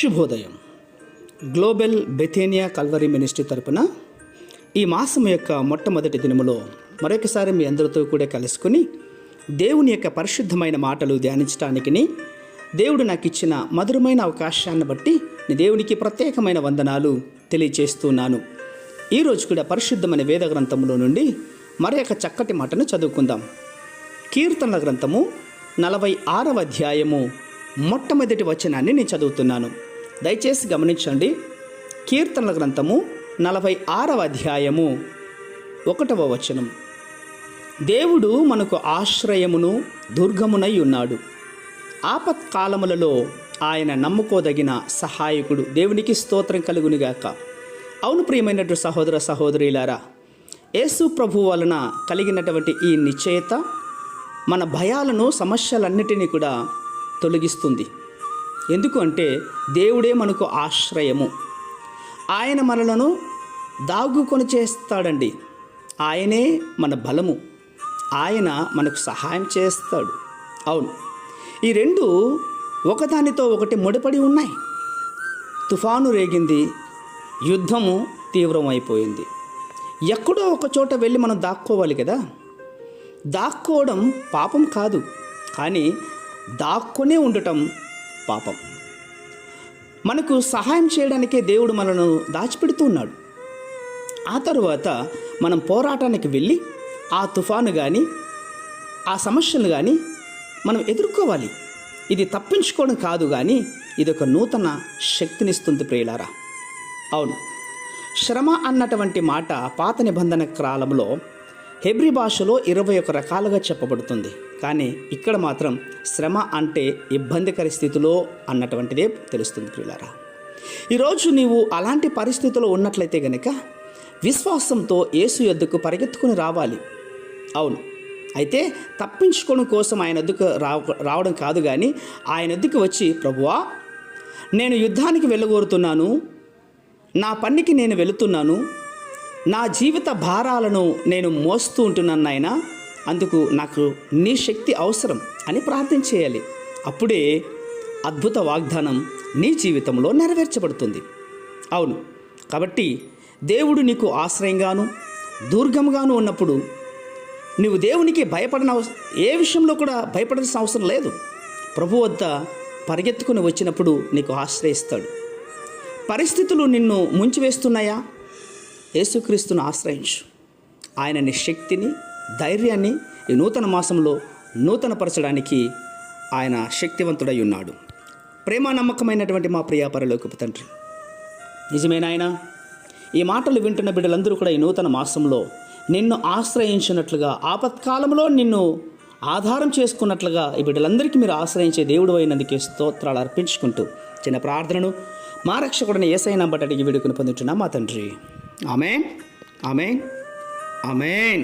శుభోదయం. Global బెథేనియా Calvary ministry తరపున ఈ మాసం యొక్క మొట్టమొదటి దినములో మరొకసారి మీ అందరితో కూడా కలుసుకుని దేవుని యొక్క పరిశుద్ధమైన మాటలు ధ్యానించడానికి దేవుడు నాకు ఇచ్చిన మధురమైన అవకాశాన్ని బట్టి దేవునికి ప్రత్యేకమైన వందనాలు తెలియచేస్తున్నాను. ఈరోజు కూడా పరిశుద్ధమైన వేద గ్రంథంలో నుండి మరొక చక్కటి మాటను చదువుకుందాం. కీర్తనల గ్రంథము 46వ అధ్యాయము మొట్టమొదటి వచనాన్ని నేను చదువుతున్నాను. దయచేసి గమనించండి. కీర్తనల గ్రంథము 46వ అధ్యాయము 1వ వచనం. దేవుడు మనకు ఆశ్రయమును దుర్గమునై ఉన్నాడు, ఆపత్కాలములలో ఆయన నమ్ముకోదగిన సహాయకుడు. దేవునికి స్తోత్రం కలుగునుగాక. అవును ప్రియమైనటువంటి సహోదర సహోదరులారా, యేసు ప్రభు వలన కలిగినటువంటి ఈ నిశ్చయత మన భయాలను సమస్యలన్నిటినీ కూడా తొలగిస్తుంది. ఎందుకు అంటే దేవుడే మనకు ఆశ్రయము. ఆయన మనలను దాగుకొని చేస్తాడండి. ఆయనే మన బలము. ఆయన మనకు సహాయం చేస్తాడు. అవును, ఈ రెండు ఒకదానితో ఒకటి ముడిపడి ఉన్నాయి. తుఫాను రేగింది, యుద్ధము తీవ్రమైపోయింది. ఎక్కడో ఒక చోట వెళ్ళి మనం దాక్కోవాలి కదా. దాక్కోవడం పాపం కాదు, కానీ దాక్కునే ఉండటం పాపం. మనకు సహాయం చేయడానికే దేవుడు మనను దాచిపెడుతూ ఉన్నాడు. ఆ తరువాత మనం పోరాటానికి వెళ్ళి ఆ తుఫాను కానీ ఆ సమస్యలు కానీ మనం ఎదుర్కోవాలి. ఇది తప్పించుకోవడం కాదు, కానీ ఇది ఒక నూతన శక్తినిస్తుంది ప్రియులారా. అవును, శ్రమ అన్నటువంటి మాట పాత నిబంధన కాలంలో హెబ్రీ భాషలో 21 రకాలుగా చెప్పబడుతుంది. కానీ ఇక్కడ మాత్రం శ్రమ అంటే ఇబ్బందికర స్థితిలో అన్నటువంటిదే తెలుస్తుంది ప్రియులారా. ఈరోజు నీవు అలాంటి పరిస్థితిలో ఉన్నట్లయితే గనక విశ్వాసంతో యేసు యొద్దకు పరిగెత్తుకుని రావాలి. అవును, అయితే తప్పించుకోవడం కోసం ఆయన వద్దకు రావడం కాదు, కానీ ఆయన వద్దకు వచ్చి, ప్రభువా, నేను యుద్ధానికి వెళ్ళగోరుతున్నాను, నా పనికి నేను వెళుతున్నాను, నా జీవిత భారాలను నేను మోస్తూ ఉంటున్నాను నాయనా, అందుకు నాకు నీ శక్తి అవసరం అని ప్రార్థన చేయాలి. అప్పుడే అద్భుత వాగ్దానం నీ జీవితంలో నెరవేర్చబడుతుంది. అవును, కాబట్టి దేవుడు నీకు ఆశ్రయంగాను దుర్గంగాను ఉన్నప్పుడు నువ్వు దేవునికి ఏ విషయంలో కూడా భయపడాల్సిన అవసరం లేదు. ప్రభు వద్ద పరిగెత్తుకుని వచ్చినప్పుడు నీకు ఆశ్రయిస్తాడు. పరిస్థితులు నిన్ను ముంచివేస్తున్నాయా? యేసుక్రీస్తును ఆశ్రయించు. ఆయన నీ శక్తిని, ధైర్యాన్ని ఈ నూతన మాసంలో నూతనపరచడానికి ఆయన శక్తివంతుడై ఉన్నాడు. ప్రేమ నమ్మకమైనటువంటి మా ప్రియ పరలోకపు తండ్రి, నిజమే నాయనా, ఈ మాటలు వింటున్న బిడ్డలందరూ కూడా ఈ నూతన మాసంలో నిన్ను ఆశ్రయించినట్లుగా, ఆపత్కాలంలో నిన్ను ఆధారం చేసుకున్నట్లుగా ఈ బిడ్డలందరికీ మీరు ఆశ్రయించే దేవుడు అయినందుకే స్తోత్రాలు అర్పించుకుంటూ చిన్న ప్రార్థనను మా రక్షకుడిని యేసయ్య నంబట అడిగి వేడుకొని పొందుతున్నాం మా తండ్రి. ఆమేన్, ఆమేన్, ఆమేన్.